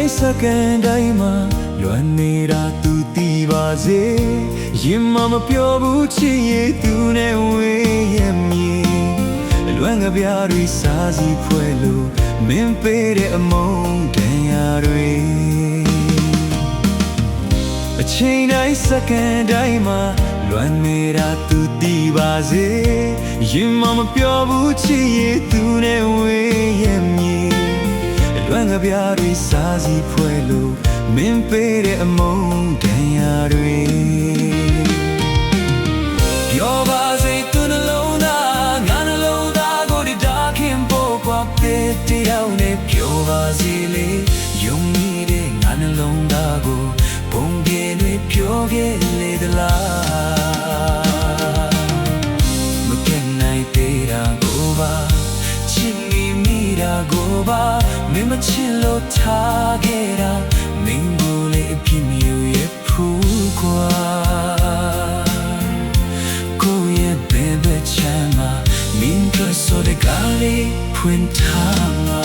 တိုင်းစက္ကန့်တိုင်းမှာလွမ်းနေတာသူသိပါစေရင်မမပြောဘူးချစ်ရဲ့သူနဲ့ဝေးရမည်လွမ်းကပြားတွေစားစီဖွဲလို့မင်းပေးတဲ့အမုန်းတန်ရာတွေအချိန်တိုင်းစက္ကန့်တိုင်းမှာလွမ်းနေတာသူသိပါစေရင်မမပြောဘူးချစ်ရဲ့သူနဲ့ဝေးရမည်လွမ်းကပြားတွေစားစီဖွဲလို့မင်းပေးတဲ့အမုန်းတန်ရာတွေပြောပါစေသူနှလုံးသားငါနှလုံးသားကိုဒီဒါခင်ဖို့ကွာပေးတရားနဲ့ပြောပါစေလေယုံကြည်တဲ့ငါနှလုံးသားကိုပုံပြေတွေပြောခဲ့လေသလားမကဲနိုင်သေးတာကိုပါချစ်မိတာကိုပါမင်းမချစ်လို့ထားခဲ့တာမင်းကိုလေအဖြစ်မျိုးရဲ့ဖူးကွာကိုရဲ့ဘယ်ဘက်ချမ်းမှာမင်းတို့ဆိုတဲ့ကားလေးဖွင့်ထားမှာ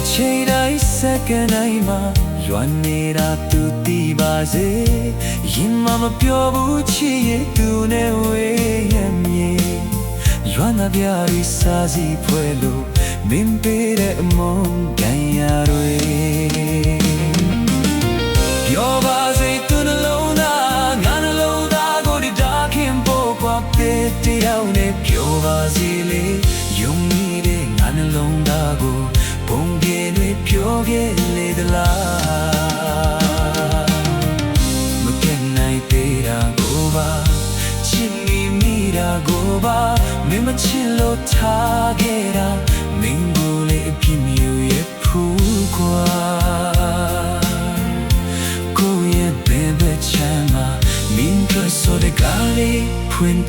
ချိန်တိုင်းစက္ကန့်တိုင်းမှာလွမ်းနေတာသူသိပါစေရင်မမပြောဘူးချစ်ရဲ့သူနဲ့ဝေးရမည်လွမ်းနာပြရီစားစီဖွဲလို့မင်းပေးတဲ့အမုန်းတန်ရာတွေပြောပါစေသူနှလုံးသားငါနှလုံးသားကိုဒီဒါခင်ဖို့ကွာပေးတရားနဲ့ပြောပါစေလေယုံကြည်တဲ့ငါနှလုံးသားကိုပုံပြေတွေပြောခဲ့လေသလားမကဲနိုင်သေးတာကိုပါချစ်မိတာကိုပါမင်းမချစ်လို့ထားခဲ့တာမင်းကိုလေအဖြစ်မျိုးရဲ့ဖူးကွာကိုရဲ့ဘယ်ဘက်ချမ်းမှာမင်းတို့ဆိုတဲ့ကားလေးဖွင့်